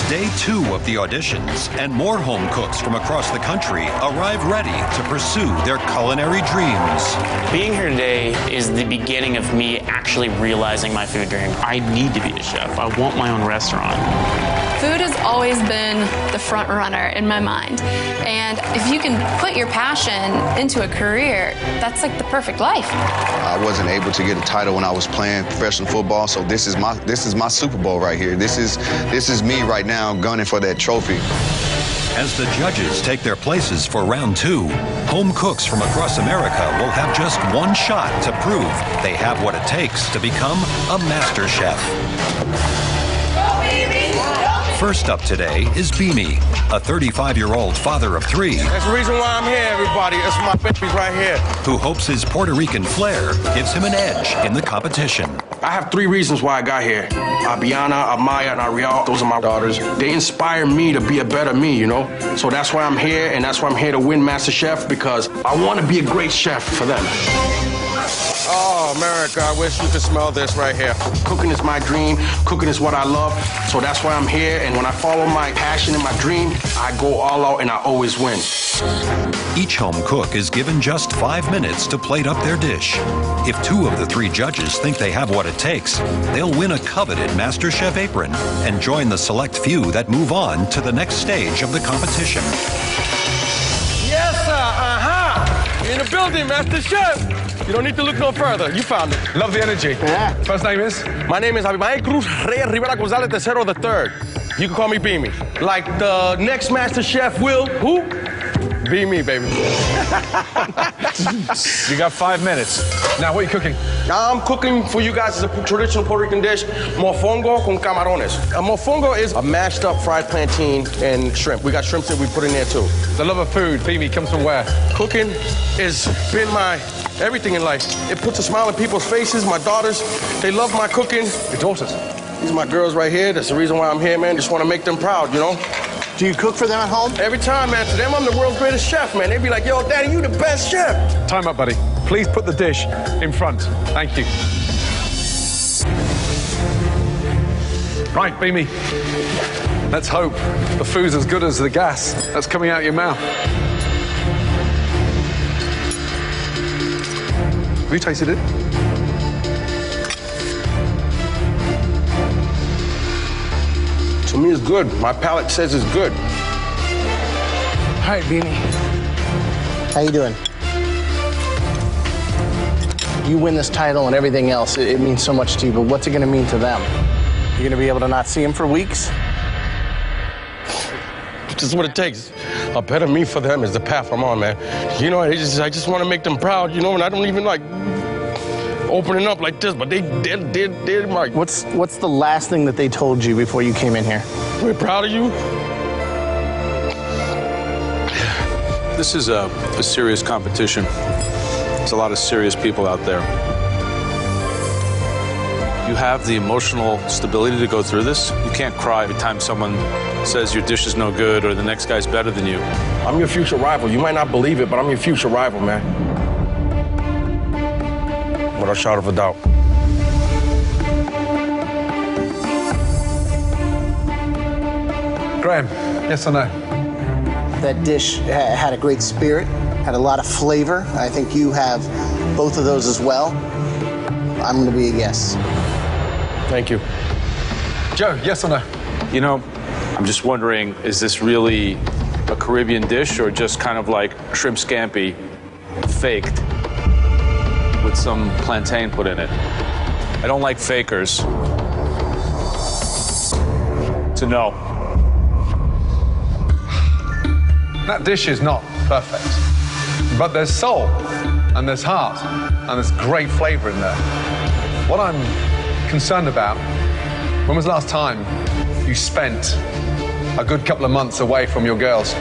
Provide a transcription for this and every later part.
day 2 of the auditions, and more home cooks from across the country arrive ready to pursue their culinary dreams. Being here today is the beginning of me actually realizing my food dream. I need to be a chef. I want my own restaurant. Food has always been the front runner in my mind. And if you can put your passion into a career, that's like the perfect life. I wasn't able to get a title when I was playing professional football, so this is my Super Bowl right here. This is me right now gunning for that trophy. As the judges take their places for round 2, home cooks from across America will have just one shot to prove they have what it takes to become a MasterChef. First up today is Beamy, a 35-year-old father of 3. That's the reason why I'm here, everybody. That's my baby right here. Who hopes his Puerto Rican flair gives him an edge in the competition. I have 3 reasons why I got here. Abiana, Amaya, and Ariel, those are my daughters. They inspire me to be a better me, you know? So that's why I'm here, and that's why I'm here to win MasterChef, because I want to be a great chef for them. Oh, America, I wish you could smell this right here. Cooking is my dream. Cooking is what I love. So that's why I'm here. And when I follow my passion and my dream, I go all out and I always win. Each home cook is given just 5 minutes to plate up their dish. If 2 of the 3 judges think they have what it takes, they'll win a coveted MasterChef apron and join the select few that move on to the next stage of the competition. Yes, sir. In the building, MasterChef. You don't need to look no further. You found it. Love the energy. Yeah. First name is? My name is Abimael Cruz Reyes Rivera Gonzalez III the third. You can call me Beamy. Like the next MasterChef will, who? Be me, baby. You got 5 minutes. Now, what are you cooking? I'm cooking for you guys as a traditional Puerto Rican dish, mofongo con camarones. A mofongo is a mashed up fried plantain and shrimp. We got shrimp that we put in there too. The love of food, Beamy, comes from where? Cooking has been my everything in life. It puts a smile on people's faces. My daughters, they love my cooking. Your daughters? These are my girls right here. That's the reason why I'm here, man. Just want to make them proud, you know? Do you cook for them at home? Every time, man. To them, I'm the world's greatest chef, man. They be like, yo, Daddy, you the best chef. Time up, buddy. Please put the dish in front. Thank you. Right, Beamy. Let's hope the food's as good as the gas that's coming out your mouth. Have you tasted it? To me, it's good. My palate says it's good. All right, Beamy. How you doing? You win this title and everything else, it means so much to you, but what's it going to mean to them? You're going to be able to not see them for weeks? This is what it takes. A better me for them is the path I'm on, man. You know, I just want to make them proud, you know, and I don't even like opening up like this, but they're my... What's the last thing that they told you before you came in here? We're proud of you. This is a serious competition. There's a lot of serious people out there. You have the emotional stability to go through this. You can't cry every time someone says your dish is no good or the next guy's better than you. I'm your future rival. You might not believe it, but I'm your future rival, man. Without a shadow of a doubt. Graham, yes or no? That dish had a great spirit, had a lot of flavor. I think you have both of those as well. I'm going to be a yes. Thank you. Joe, yes or no? You know, I'm just wondering, is this really a Caribbean dish or just kind of like shrimp scampi faked with some plantain put in it? I don't like fakers. So no. That dish is not perfect, but there's soul, and there's heart, and there's great flavor in there. What I'm concerned about, when was the last time you spent a good couple of months away from your girls?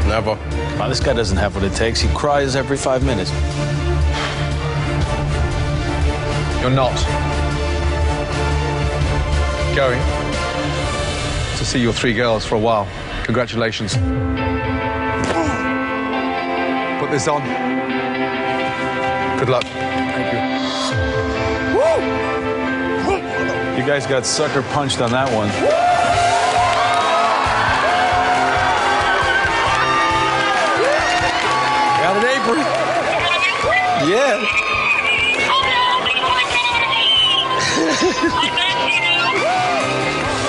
Never. Wow, this guy doesn't have what it takes. He cries every 5 minutes. You're not going to see your 3 girls for a while. Congratulations. Put this on. Good luck. Thank you. You guys got sucker punched on that one. Yeah.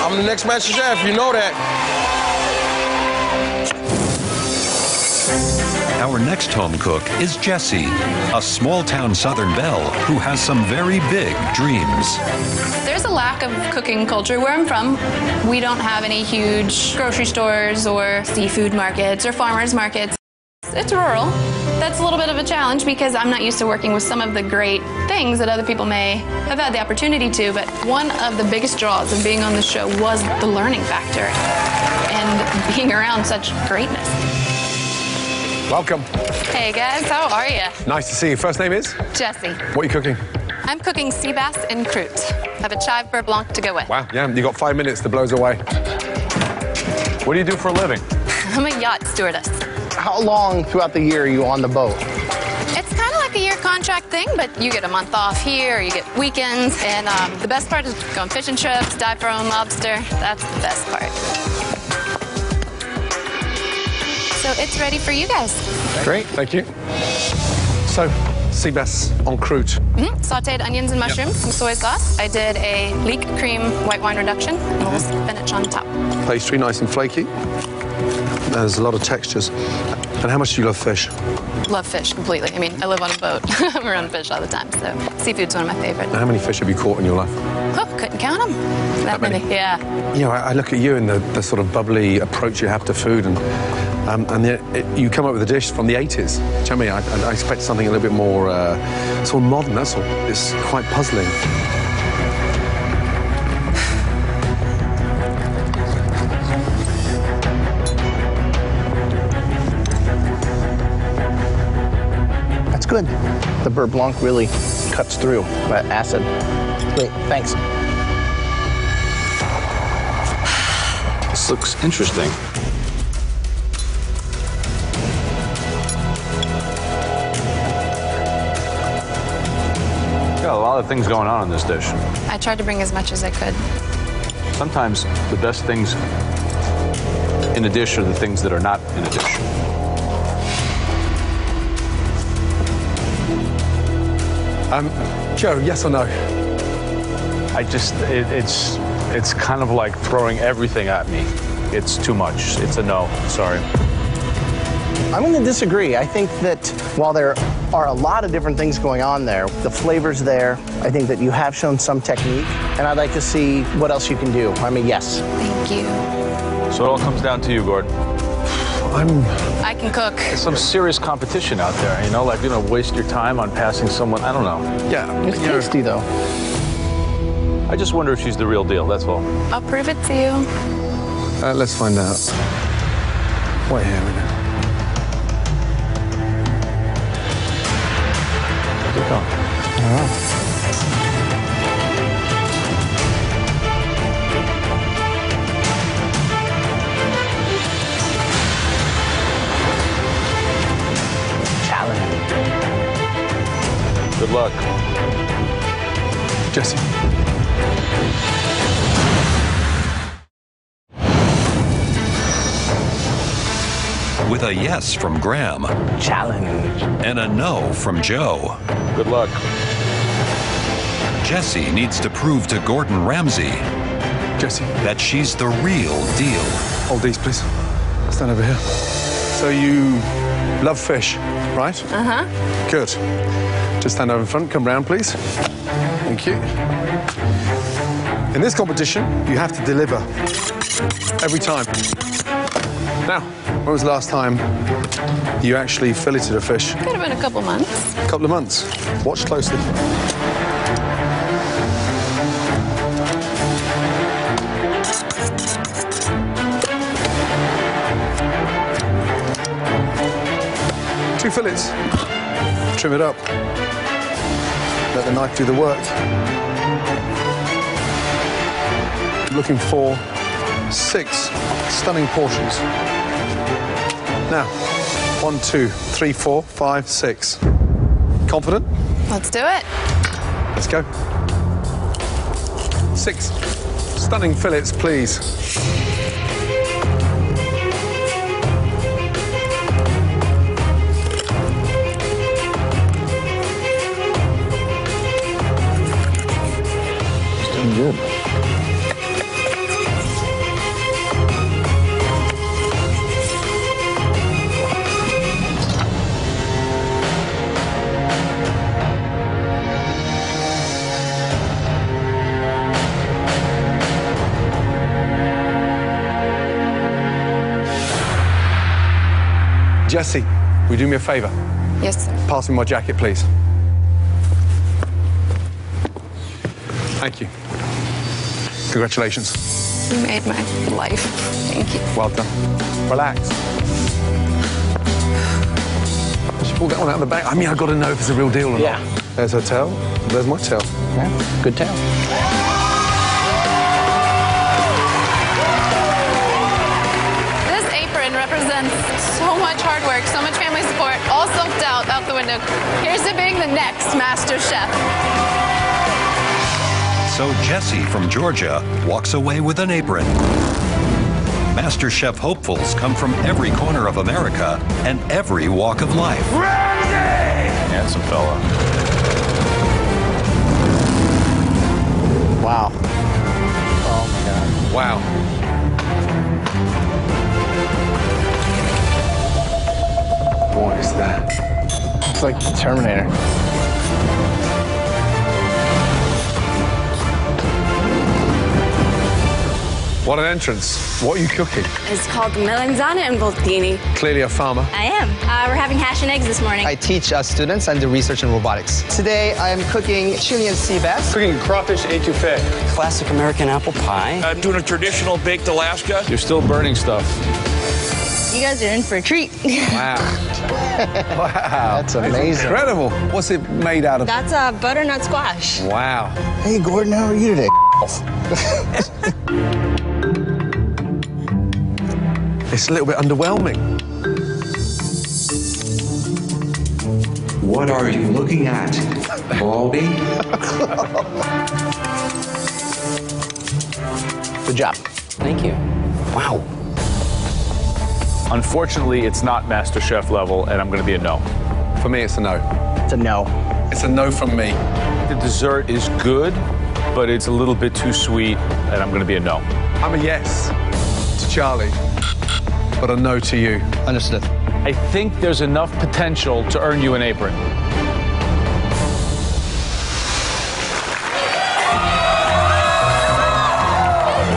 I'm the next master chef, you know that. Our next home cook is Jessie, a small-town Southern belle who has some very big dreams. There's a lack of cooking culture where I'm from. We don't have any huge grocery stores or seafood markets or farmers markets. It's rural. That's a little bit of a challenge because I'm not used to working with some of the great things that other people may have had the opportunity to, but one of the biggest draws of being on the show was the learning factor and being around such greatness. Welcome. Hey guys, how are you? Nice to see you. First name is? Jessie. What are you cooking? I'm cooking sea bass en croûte. I have a chive beurre blanc to go with. Wow, yeah, you got 5 minutes to blow us away. What do you do for a living? I'm a yacht stewardess. How long throughout the year are you on the boat? It's kind of like a year contract thing, but you get a month off here, you get weekends, and the best part is going fishing trips, dive for own lobster. That's the best part. So it's ready for you guys. Great, thank you. So, sea bass en croûte. Sauteed onions and mushrooms, some soy sauce. I did a leek cream white wine reduction, and a little spinach on top. Pastry, nice and flaky. There's a lot of textures. And how much do you love fish? Love fish completely. I mean, I live on a boat. I'm around fish all the time, so seafood's one of my favorites. How many fish have you caught in your life? Oh, couldn't count them. That many? Yeah. You know, I look at you and the sort of bubbly approach you have to food, and you come up with a dish from the 80s. Do you know what I mean? I expect something a little bit more sort of modern, that's all. It's quite puzzling. That's good. The beurre blanc really cuts through that acid. Great, thanks. This looks interesting. Got a lot of things going on in this dish. I tried to bring as much as I could. Sometimes the best things in a dish are the things that are not in a dish. Joe, yes or no? It's kind of like throwing everything at me. It's too much. It's a no. Sorry. I'm going to disagree. I think that while there are a lot of different things going on there, the flavor's there. I think that you have shown some technique, and I'd like to see what else you can do. I'm a yes. Thank you. So it all comes down to you, Gordon. I can cook. There's some serious competition out there, you know, like, you know, waste your time on passing someone, I don't know. Yeah. It's tasty, though. I just wonder if she's the real deal, that's all. I'll prove it to you. Let's find out. Wait here a minute. Where's it gone? Good luck. Jessie. With a yes from Graham Challenge. and a no from Joe, Good luck. Jessie needs to prove to Gordon Ramsay Jessie. that she's the real deal. Hold these, please. Stand over here. So you love fish, right? Uh-huh. Good. Just stand over in front. Come round, please. Thank you. In this competition, you have to deliver every time. Now, when was the last time you actually filleted a fish? Could have been a couple months. A couple of months. Watch closely. Two fillets. Trim it up. Let the knife do the work. Looking for 6 stunning portions. Now, 1, 2, 3, 4, 5, 6. Confident? Let's do it. Let's go. 6 stunning fillets, please. good. Jesse, will you do me a favor? Yes, sir. Pass me my jacket, please. Thank you. Congratulations. You made my life. Thank you. Well done. Relax. Just pull that one out of the bag. I mean, I've got to know if it's a real deal or Yeah. not. There's her tail. There's my tail. Yeah, good tail. This apron represents so much hard work, so much family support, all self-doubt out the window. Here's to being the next Master Chef. So Jesse from Georgia walks away with an apron. MasterChef hopefuls come from every corner of America and every walk of life. Handsome fella. Wow. Oh my God. Wow. What is that? It's like the Terminator. What an entrance. What are you cooking? It's called melanzana and voltini. Clearly a farmer. I am. We're having hash and eggs this morning. I teach students and do research in robotics. Today, I am cooking Chilean sea bass. Cooking crawfish etouffee. Classic American apple pie. I'm doing a traditional baked Alaska. You're still burning stuff. You guys are in for a treat. Wow. Wow. That's amazing. Incredible. What's it made out of? That's butternut squash. Wow. Hey, Gordon, how are you today? It's a little bit underwhelming. What are you looking at, Baldy? Good job. Thank you. Wow. Unfortunately, it's not MasterChef level, and I'm going to be a no. For me, it's a no. It's a no. It's a no from me. The dessert is good, but it's a little bit too sweet, and I'm going to be a no. I'm a yes to Charlie, but a no to you. Understood. I think there's enough potential to earn you an apron.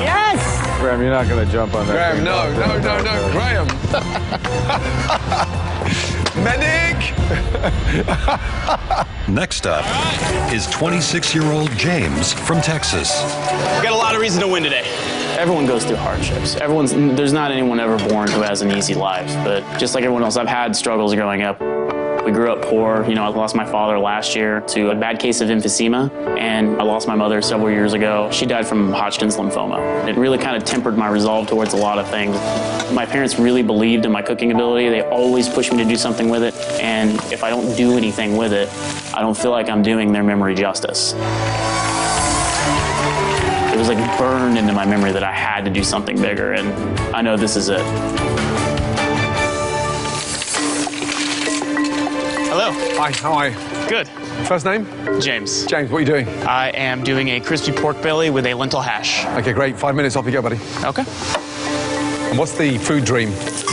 Yes! Graham, you're not going to jump on that. Graham, thing. no, Graham. Medic! Next up is 26-year-old James from Texas. We got a lot of reason to win today. Everyone goes through hardships. There's not anyone ever born who has an easy life, but just like everyone else, I've had struggles growing up. We grew up poor. You know, I lost my father last year to a bad case of emphysema, and I lost my mother several years ago. She died from Hodgkin's lymphoma. It really kind of tempered my resolve towards a lot of things. My parents really believed in my cooking ability. They always pushed me to do something with it, and if I don't do anything with it, I don't feel like I'm doing their memory justice. It was like burned into my memory that I had to do something bigger, and I know this is it. Hello. Hi, how are you? Good. First name? James. James, what are you doing? I am doing a crispy pork belly with a lentil hash. Okay, great. 5 minutes, off you go, buddy. Okay. And what's the food dream?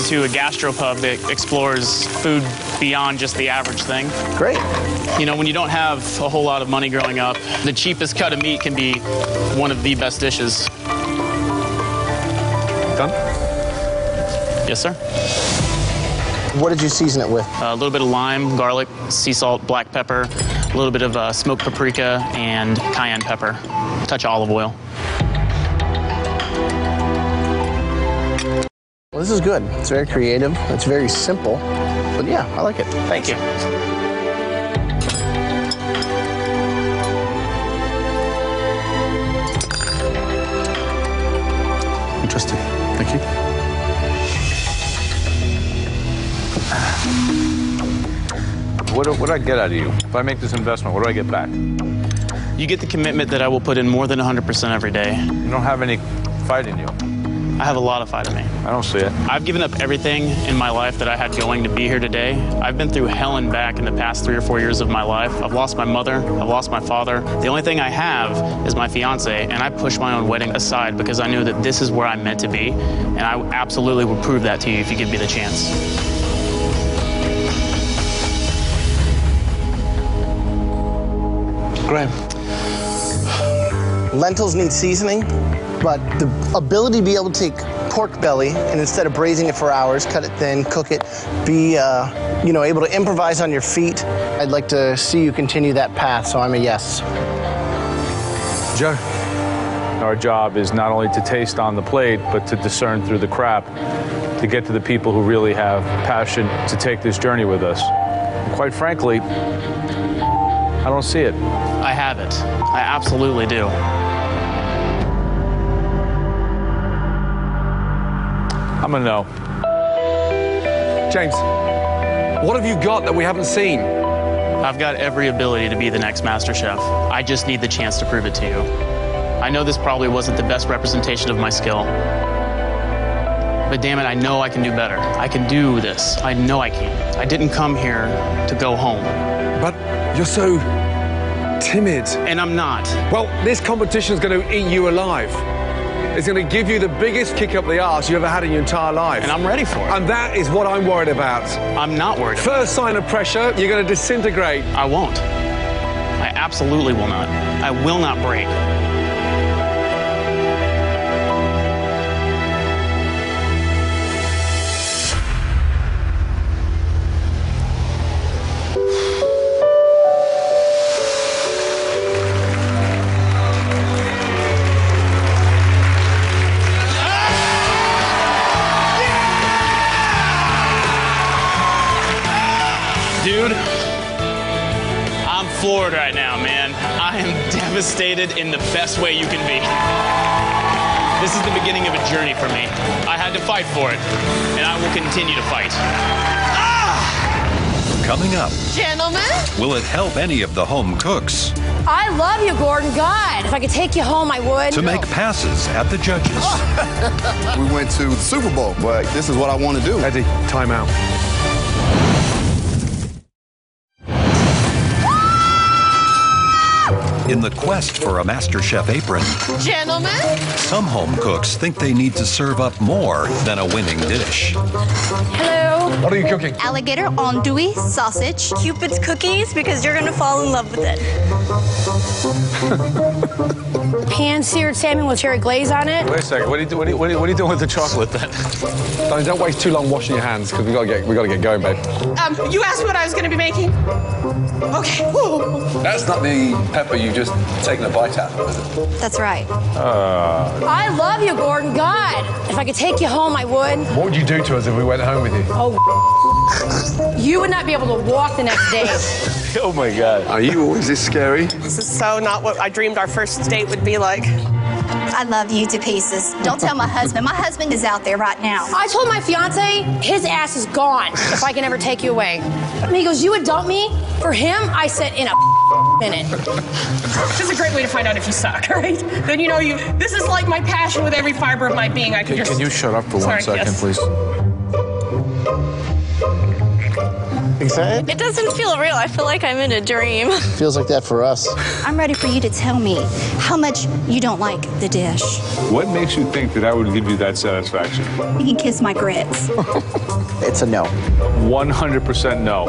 To a gastropub that explores food beyond just the average thing. Great. You know, when you don't have a whole lot of money growing up, the cheapest cut of meat can be one of the best dishes. Done? Yes, sir. What did you season it with? A little bit of lime, garlic, sea salt, black pepper, a little bit of smoked paprika, and cayenne pepper. A touch of olive oil. Well, this is good. It's very creative. It's very simple. But yeah, I like it. Thank you. Interesting. Thank you. What do I get out of you? If I make this investment, what do I get back? You get the commitment that I will put in more than 100% every day. You don't have any fight in you. I I have a lot of fight in me. I don't see it. I've given up everything in my life that I had going to be here today. I've been through hell and back in the past 3 or 4 years of my life. I've lost my mother, I've lost my father. The only thing I have is my fiance, and I pushed my own wedding aside because I knew that this is where I'm meant to be, and I absolutely will prove that to you if you give me the chance. Graham. Lentils need seasoning, but the ability to be able to take pork belly and instead of braising it for hours, cut it thin, cook it, be able to improvise on your feet. I'd like to see you continue that path, so I'm a yes. Joe. Our job is not only to taste on the plate, but to discern through the crap, to get to the people who really have passion to take this journey with us. And quite frankly, I don't see it. I have it. I absolutely do. I'm a no. James, what have you got that we haven't seen? I've got every ability to be the next MasterChef. I just need the chance to prove it to you. I know this probably wasn't the best representation of my skill, but damn it, I know I can do better. I can do this. I know I can. I didn't come here to go home. But you're so timid. And I'm not. Well, this competition's going to eat you alive. It's going to give you the biggest kick up the arse you ever had in your entire life. And I'm ready for it. And that is what I'm worried about. I'm not worried about it. First sign of pressure, you're going to disintegrate. I won't. I absolutely will not. I will not break. Dude, I'm floored right now, man. I am devastated in the best way you can be. This is the beginning of a journey for me. I had to fight for it, and I will continue to fight. Coming up, Gentlemen? will it help any of the home cooks I love you, Gordon. God, if I could take you home, I would. to make passes at the judges? We went to the Super Bowl, but this is what I want to do. Eddie, time out. In the quest for a MasterChef apron, Gentlemen? some home cooks think they need to serve up more than a winning dish. Hello. What are you cooking? Alligator andouille sausage. Cupid's cookies, because you're going to fall in love with it. Pan-seared salmon with cherry glaze on it. Wait a second. What are you doing with the chocolate then? Don't waste too long washing your hands because we got to get going, babe. You asked me what I was going to be making? Okay. Ooh. That's not the pepper you've just taken a bite out of, is it? That's right. I love you, Gordon. God, if I could take you home, I would. What would you do to us if we went home with you? Oh, you would not be able to walk the next day. Oh my God. Are you always this scary? This is so not what I dreamed our first date would be like. I love you to pieces. Don't tell my husband. My husband is out there right now. I told my fiance his ass is gone if I can ever take you away. And he goes, you would dump me? For him, I said in a minute. This is a great way to find out if you suck, all right? Then you know this is like my passion with every fiber of my being. I can just... Can you shut up for Sorry, 1 second, yes. please? Excited? It doesn't feel real. I feel like I'm in a dream. Feels like that for us. I'm ready for you to tell me how much you don't like the dish. What makes you think that I would give you that satisfaction? You can kiss my grits. It's a no. 100% no.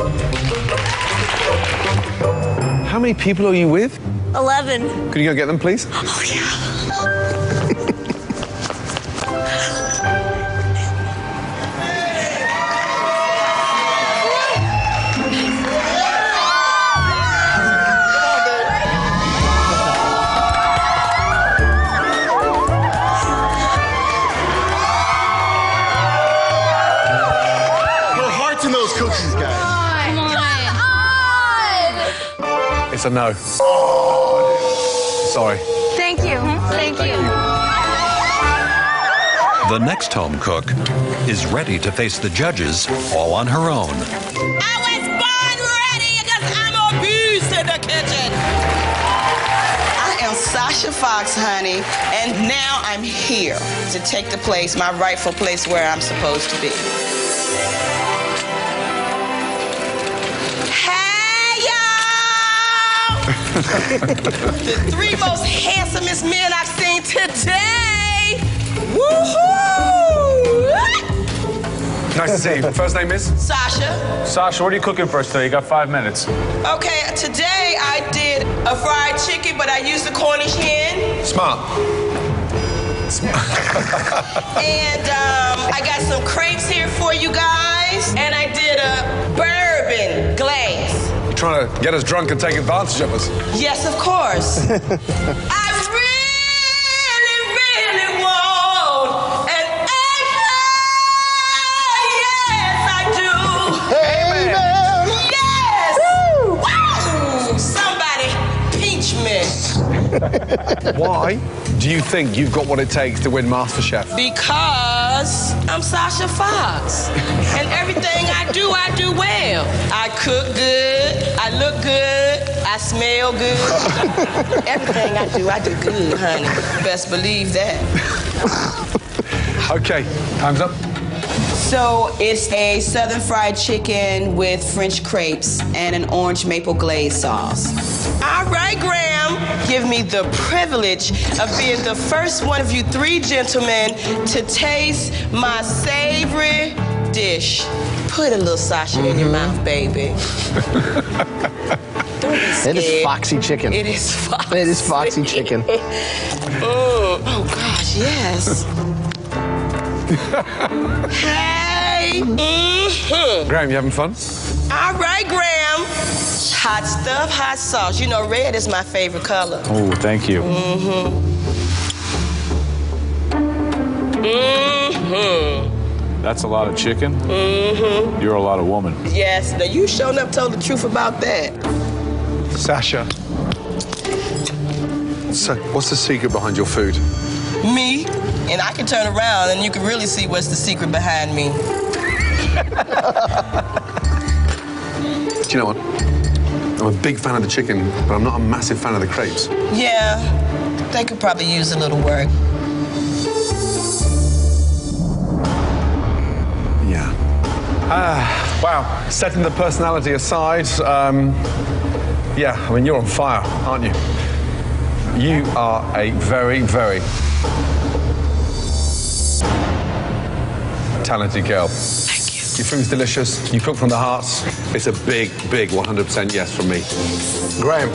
How many people are you with? 11. Can you go get them, please? Oh, yeah. It's a no. Sorry. Thank you. Thank you. The next home cook is ready to face the judges all on her own. I was born ready because I'm abused in the kitchen. I am Sasha Fox, honey, and now I'm here to take the place, my rightful place where I'm supposed to be. Hey, y'all! The three most handsomest men I've seen today. Woohoo! Nice to see you. First name is? Sasha. Sasha, what are you cooking for us today? You got 5 minutes. Okay, today I did a fried chicken, but I used a Cornish hen. Smart. And I got some crepes here for you guys. And I did a bourbon glaze. You're trying to get us drunk and take advantage of us. Yes, of course. I really want an apple. Yes, I do. Yes. Woo! Somebody pinch me. Why do you think you've got what it takes to win MasterChef? Because I'm Sasha Fox. And everything I do well. I cook good, I look good, I smell good. Everything I do good, honey. Best believe that. Okay, time's up. So it's a southern fried chicken with French crepes and an orange maple glaze sauce. All right, Graham, give me the privilege of being the first one of you three gentlemen to taste my savory dish. Put a little Sasha in your mouth, baby. Don't be scared. It is foxy chicken. It is foxy. It is foxy chicken. Oh gosh, yes. Hey. Graham, you having fun? All right, Graham. Hot stuff, hot sauce. You know, red is my favorite color. Oh, thank you. That's a lot of chicken. You're a lot of woman. Yes, now you showing up told the truth about that. Sasha. So, what's the secret behind your food? Me, and I can turn around and you can really see what's the secret behind me. Do you know what? I'm a big fan of the chicken, but I'm not a massive fan of the crepes. Yeah, they could probably use a little work. Yeah. Wow. Setting the personality aside, yeah, I mean, you're on fire, aren't you? You are a very, very talented girl. Thank you. Your food's delicious. You cook from the heart. It's a big, big 100% yes from me. Graham.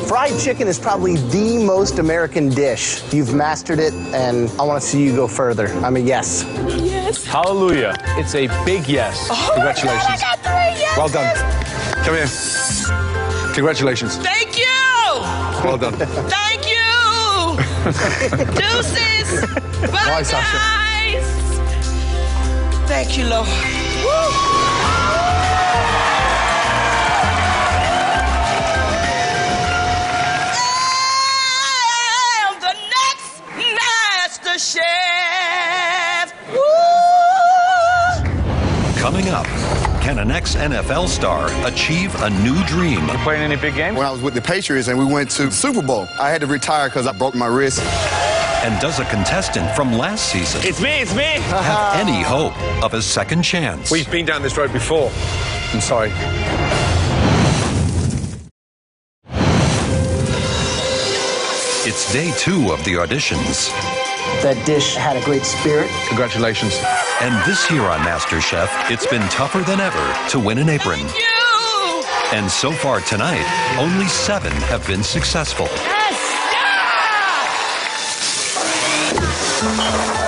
Fried chicken is probably the most American dish. You've mastered it, and I want to see you go further. I'm a yes. Yes. Hallelujah. It's a big yes. Oh, congratulations. God, I got 3 yeses. Well done. Come here. Congratulations. Thank you. Well done. Thank you. Deuces. Bye, Sasha. guys. Thank you, Lord. Woo. I'm the next MasterChef. Woo. Coming up, can an ex-NFL star achieve a new dream? You playing any big games? When I was with the Patriots and we went to the Super Bowl, I had to retire because I broke my wrist. And does a contestant from last season It's me. have any hope of a second chance? We've been down this road before. I'm sorry. It's day 2 of the auditions. That dish had a great spirit. Congratulations. And this year on MasterChef, it's been tougher than ever to win an apron. Thank you. And so far tonight, only 7 have been successful.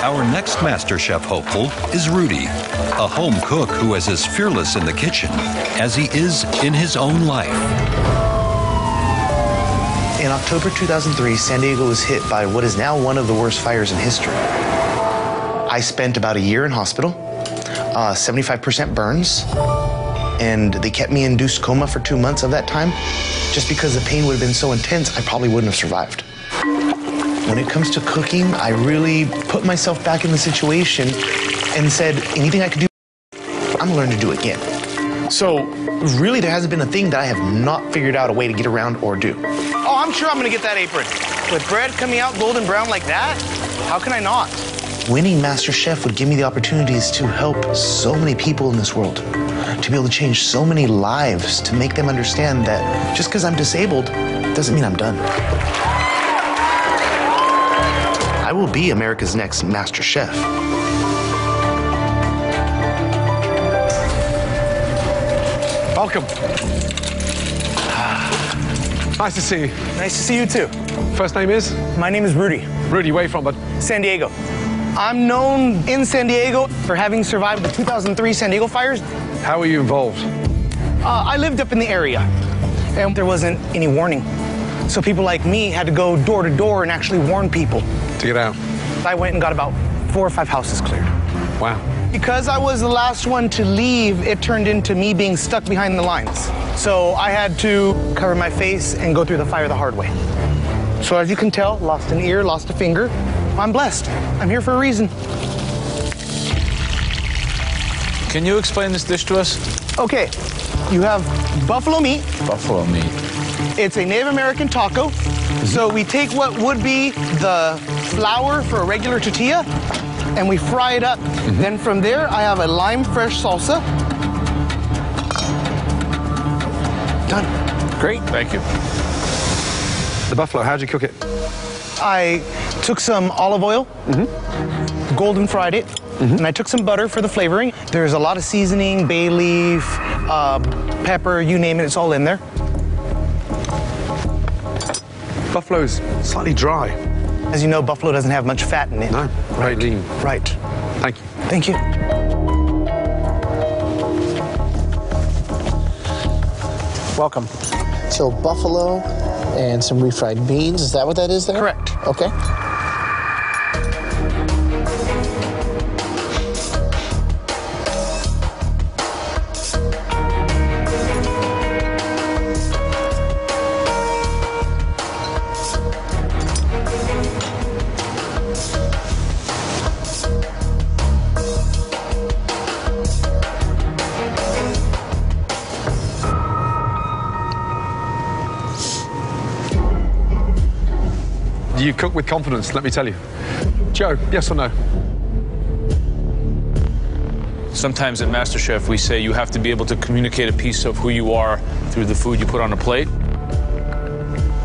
Our next MasterChef hopeful is Rudy, a home cook who is as fearless in the kitchen as he is in his own life. In October 2003, San Diego was hit by what is now one of the worst fires in history. I spent about a year in hospital, 75% burns, and they kept me in induced coma for 2 months of that time. Just because the pain would have been so intense, I probably wouldn't have survived. When it comes to cooking, I really put myself back in the situation and said, anything I could do, I'm gonna learn to do again. So really, there hasn't been a thing that I have not figured out a way to get around or do. Oh, I'm sure I'm gonna get that apron. With bread coming out golden brown like that, how can I not? Winning MasterChef would give me the opportunities to help so many people in this world, to be able to change so many lives, to make them understand that just because I'm disabled doesn't mean I'm done. I will be America's next MasterChef. Welcome. Nice to see you. Nice to see you too. First name is? My name is Rudy. Rudy, where are you from, bud? San Diego. I'm known in San Diego for having survived the 2003 San Diego fires. How were you involved? I lived up in the area, and there wasn't any warning. So people like me had to go door to door and actually warn people. To get out? I went and got about 4 or 5 houses cleared. Wow. Because I was the last one to leave, it turned into me being stuck behind the lines. So I had to cover my face and go through the fire the hard way. So as you can tell, lost an ear, lost a finger. I'm blessed. I'm here for a reason. Can you explain this dish to us? Okay, you have buffalo meat. Buffalo meat. It's a Native American taco. So we take what would be the flour for a regular tortilla and we fry it up. Then from there, I have a lime fresh salsa. Done. Great. Thank you. The buffalo, how'd you cook it? I took some olive oil, golden fried it, and I took some butter for the flavoring. There's a lot of seasoning, bay leaf, pepper, you name it, it's all in there. Buffalo's slightly dry. As you know, buffalo doesn't have much fat in it. No, very lean. Right. Thank you. Thank you. Welcome. So buffalo and some refried beans. Is that what that is there? Correct. Okay. You cook with confidence, let me tell you. Joe, yes or no? Sometimes at MasterChef, we say you have to be able to communicate a piece of who you are through the food you put on a plate.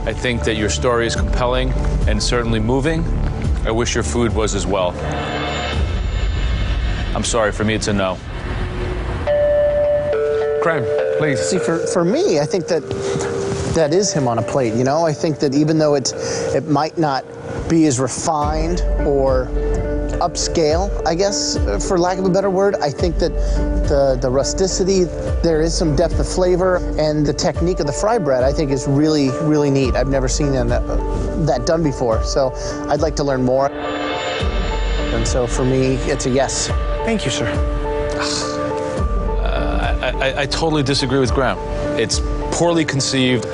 I think that your story is compelling and certainly moving. I wish your food was as well. I'm sorry, for me, it's a no. Graham, please. See, for me, I think that is him on a plate, you know? I think that even though it might not be as refined or upscale, I guess, for lack of a better word, I think that the rusticity, there is some depth of flavor, and the technique of the fry bread, I think, is really, really neat. I've never seen that done before, so I'd like to learn more. And so for me, it's a yes. Thank you, sir. I totally disagree with Graham. It's poorly conceived.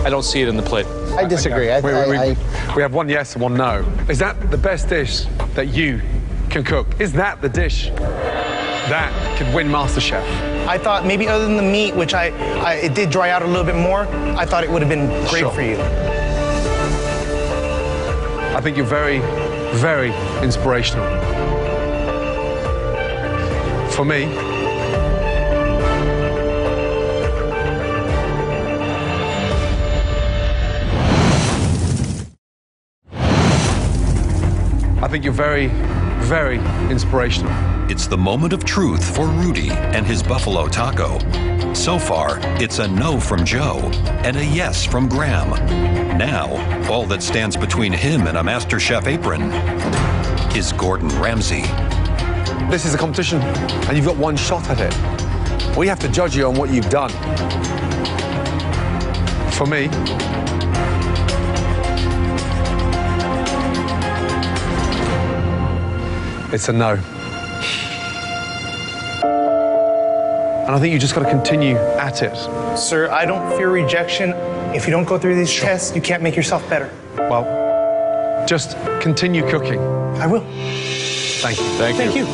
I don't see it in the plate. I disagree. We have one yes and one no. Is that the best dish that you can cook? Is that the dish that could win MasterChef? I thought maybe other than the meat, which it did dry out a little bit more, I thought it would have been great for you. I think you're very, very inspirational. For me, I think you're very, very inspirational. It's the moment of truth for Rudy and his buffalo taco. So far, it's a no from Joe and a yes from Graham. Now, all that stands between him and a MasterChef apron is Gordon Ramsay. This is a competition, and you've got one shot at it. We have to judge you on what you've done. For me, it's a no. And I think you just got to continue at it. Sir, I don't fear rejection. If you don't go through these tests, you can't make yourself better. Well, just continue cooking. I will. Thank you. Thank you.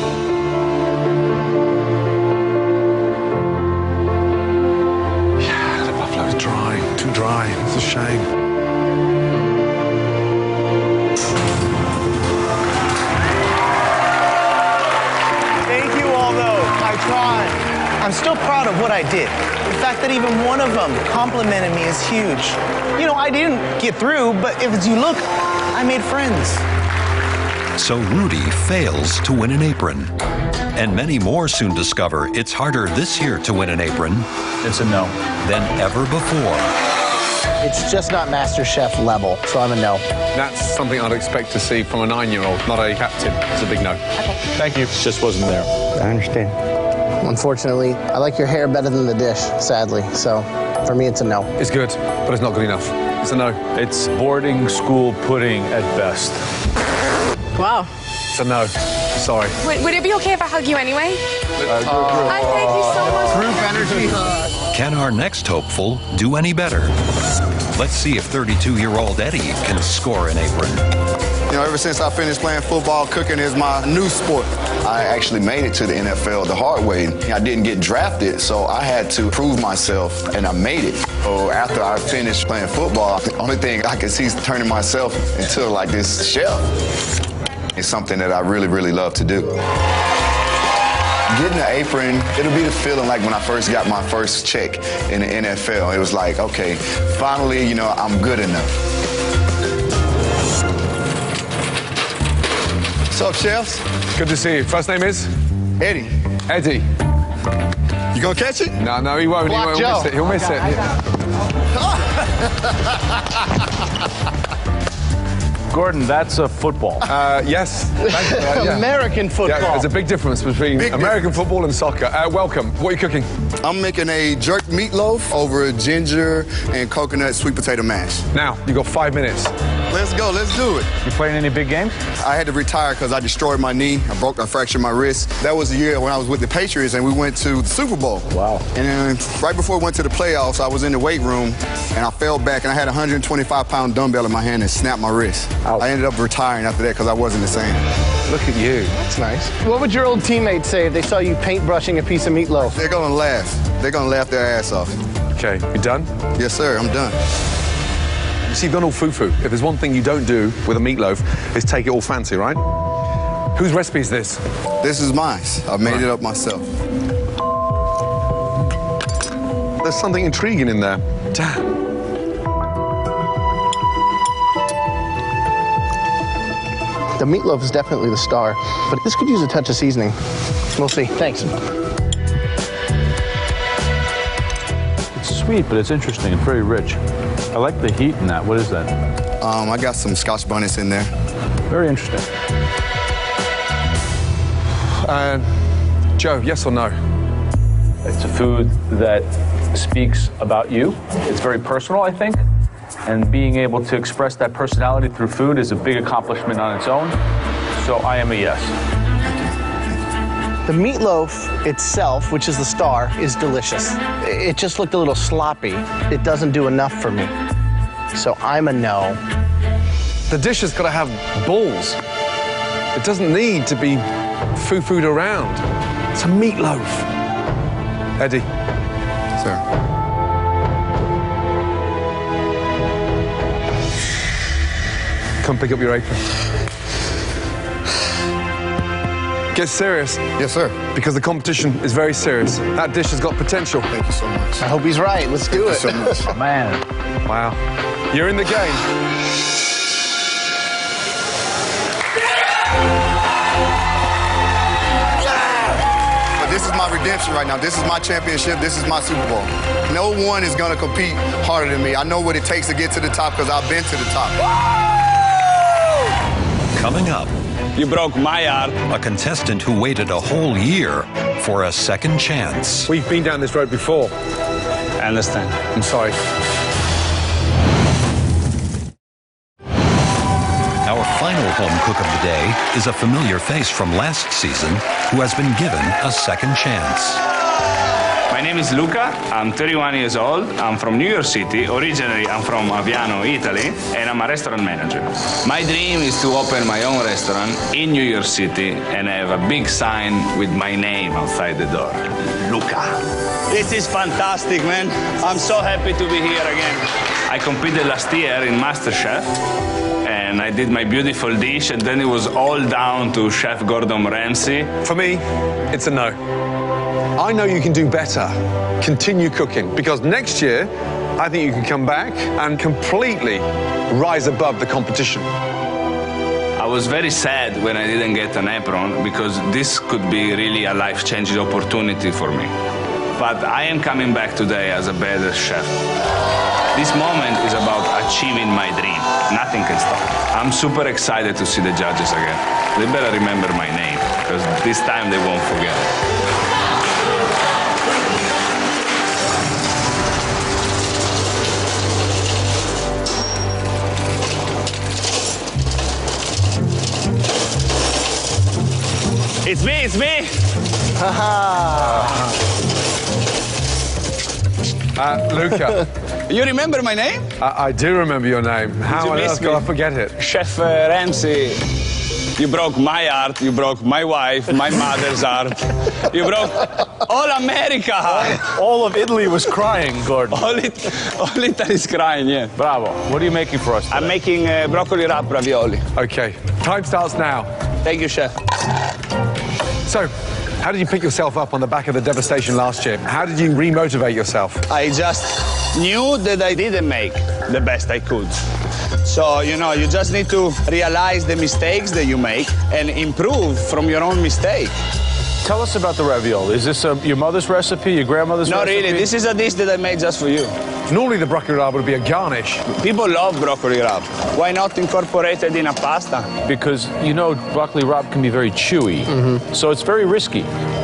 Yeah, the buffalo's dry, too dry. It's a shame. I'm still proud of what I did. The fact that even one of them complimented me is huge. You know, I didn't get through, but as you look, I made friends. So Rudy fails to win an apron. And many more soon discover it's harder this year to win an apron. It's a no. Than ever before. It's just not MasterChef level, so I'm a no. That's something I'd expect to see from a 9-year-old, not a captain. It's a big no. Okay. Thank you. Just wasn't there. I understand. Unfortunately, I like your hair better than the dish, sadly. So for me, it's a no. It's good, but it's not good enough. It's a no. It's boarding school pudding at best. Wow. It's a no. Sorry. Would it be okay if I hug you anyway? I thank you so much. Group energy hug. Can our next hopeful do any better? Let's see if 32-year-old Eddie can score an apron. You know, ever since I finished playing football, cooking is my new sport. I actually made it to the NFL the hard way. I didn't get drafted, so I had to prove myself, and I made it. So after I finished playing football, the only thing I could see is turning myself into like this chef. It's something that I really, really love to do. Getting an apron, it'll be the feeling like when I first got my first check in the NFL. It was like, okay, finally, you know, I'm good enough. What's up, chefs? Good to see you. First name is? Eddie. Eddie. You gonna catch it? No, he won't. Block He'll Joe. miss it. He'll miss it. Gordon, that's a football. Yes. American football. Yeah, there's a big difference between Big American football and soccer. Welcome. What are you cooking? I'm making a jerk meatloaf over ginger and coconut sweet potato mash. Now, you've got 5 minutes. Let's go, let's do it. You playing any big games? I had to retire because I destroyed my knee. I fractured my wrist. That was the year when I was with the Patriots and we went to the Super Bowl. Wow. And then right before we went to the playoffs, I was in the weight room and I fell back and I had a 125-pound dumbbell in my hand and snapped my wrist. Ouch. I ended up retiring after that because I wasn't the same. Look at you. That's nice. What would your old teammates say if they saw you paintbrushing a piece of meatloaf? They're gonna laugh. They're gonna laugh their ass off. Okay, you done? Yes, sir, I'm done. You see, you've done all foo-foo. If there's one thing you don't do with a meatloaf, is take it all fancy, right? Whose recipe is this? This is mine. I made it up myself. There's something intriguing in there. Damn. The meatloaf is definitely the star, but this could use a touch of seasoning. We'll see. Thanks. It's sweet, but it's interesting. It's very rich. I like the heat in that. What is that? I got some Scotch bonnets in there. Very interesting. Joe, yes or no? It's a food that speaks about you. It's very personal, I think. And being able to express that personality through food is a big accomplishment on its own. So I am a yes. The meatloaf itself, which is the star, is delicious. It just looked a little sloppy. It doesn't do enough for me. So I'm a no. The dish has got to have balls. It doesn't need to be foo-fooed around. It's a meatloaf. Eddie. Sir. Come pick up your apron. Get serious. Yes, sir. Because the competition is very serious. That dish has got potential. Thank you so much. I hope he's right. Let's do it. Thank you so much. Man. Wow. You're in the game. But this is my redemption right now. This is my championship. This is my Super Bowl. No one is going to compete harder than me. I know what it takes to get to the top because I've been to the top. Coming up, You broke my heart. a contestant who waited a whole year for a second chance. We've been down this road before. I understand. I'm sorry. Our final home cook of the day is a familiar face from last season who has been given a second chance. My name is Luca. I'm 31 years old. I'm from New York City. Originally, I'm from Aviano, Italy, and I'm a restaurant manager. My dream is to open my own restaurant in New York City and have a big sign with my name outside the door. Luca. This is fantastic, man. I'm so happy to be here again. I competed last year in MasterChef, and I did my beautiful dish, and then it was all down to Chef Gordon Ramsay. For me, it's a no. I know you can do better. Continue cooking, because next year, I think you can come back and completely rise above the competition. I was very sad when I didn't get an apron because this could be really a life-changing opportunity for me. But I am coming back today as a better chef. This moment is about achieving my dream. Nothing can stop. I'm super excited to see the judges again. They better remember my name, because this time they won't forget it. It's me! Luca. You remember my name? I do remember your name. How on earth could I forget it? Chef Ramsay. You broke my heart, you broke my wife, my mother's heart. You broke all America heart. All of Italy was crying, Gordon. All Italy is crying, yeah. Bravo. What are you making for us today? I'm making broccoli wrap ravioli. Okay, time starts now. Thank you, chef. So, how did you pick yourself up on the back of the devastation last year? How did you re-motivate yourself? I just knew that I didn't make the best I could. So, you know, you just need to realize the mistakes that you make and improve from your own mistake. Tell us about the ravioli. Is this your mother's recipe, your grandmother's recipe? Not really. This is a dish that I made just for you. Normally the broccoli rabe would be a garnish. People love broccoli rabe. Why not incorporate it in a pasta? Because, you know, broccoli rabe can be very chewy, so it's very risky.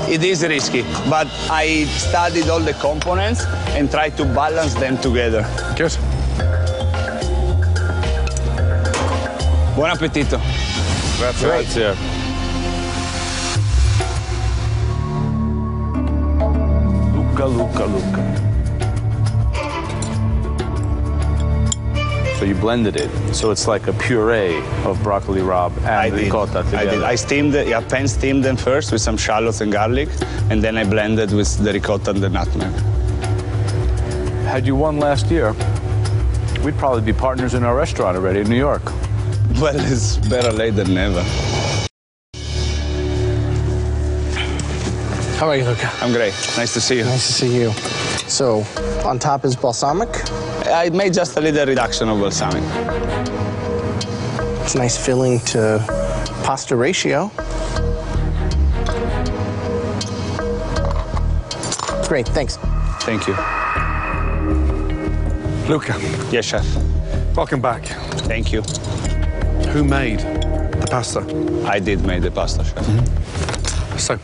It is risky, but I studied all the components and tried to balance them together. Good. Buon appetito. Grazie. Luca. So you blended it, so it's like a puree of broccoli rabe and ricotta together. I did. I steamed it. Yeah, pan steamed them first with some shallots and garlic, and then I blended with the ricotta and the nutmeg. Had you won last year, we'd probably be partners in our restaurant already in New York. Well, it's better late than never. How are you, Luca? I'm great. Nice to see you. Nice to see you. So, on top is balsamic? I made just a little reduction of balsamic. It's a nice filling to pasta ratio. Great, thanks. Thank you. Luca. Yes, chef. Welcome back. Thank you. Who made the pasta? I did make the pasta, chef. So,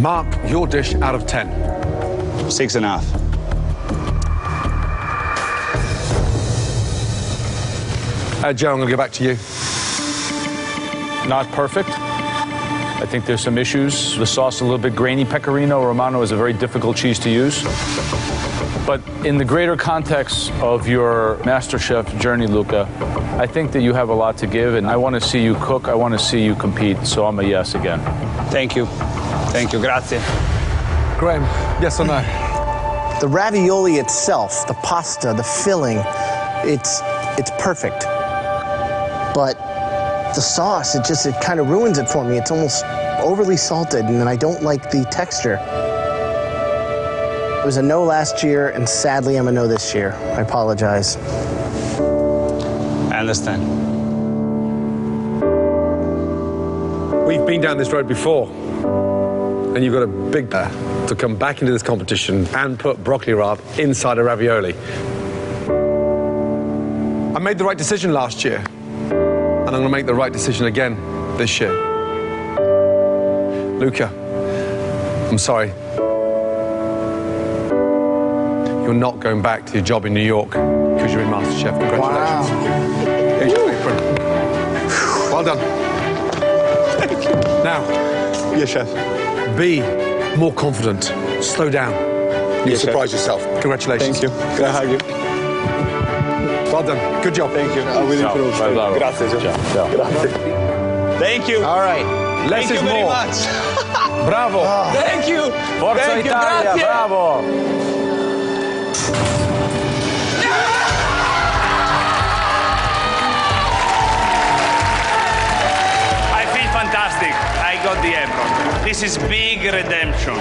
mark your dish out of 10. 6.5. Joe, I'm going to go back to you. Not perfect. I think there's some issues. The sauce is a little bit grainy. Pecorino Romano is a very difficult cheese to use. But in the greater context of your MasterChef journey, Luca, I think that you have a lot to give, and I want to see you cook. I want to see you compete, so I'm a yes again. Thank you. Thank you. Grazie. Graham, yes or no? The ravioli itself, the pasta, the filling, it's perfect. But the sauce, it kind of ruins it for me. It's almost overly salted, and I don't like the texture. It was a no last year, and sadly, I'm a no this year. I apologize. I understand. We've been down this road before, and you've got a big bear to come back into this competition and put broccoli rabe inside a ravioli. I made the right decision last year, and I'm going to make the right decision again this year. Luca, I'm sorry. You're not going back to your job in New York because you're in MasterChef. Congratulations. Wow. Here's your apron. Well done. Now, yes, chef. Be more confident. Slow down. You Yes, surprise chef. yourself. Congratulations. Thank you. Can I hug you? Well done. Good job. Thank you. I will improve. Grazie, chef. Grazie. Thank you. All right. Less Thank you is very more. much. Bravo. Thank you. Forza Thank you. Italia, Grazie. bravo. I feel fantastic. I got the apron. This is big redemption.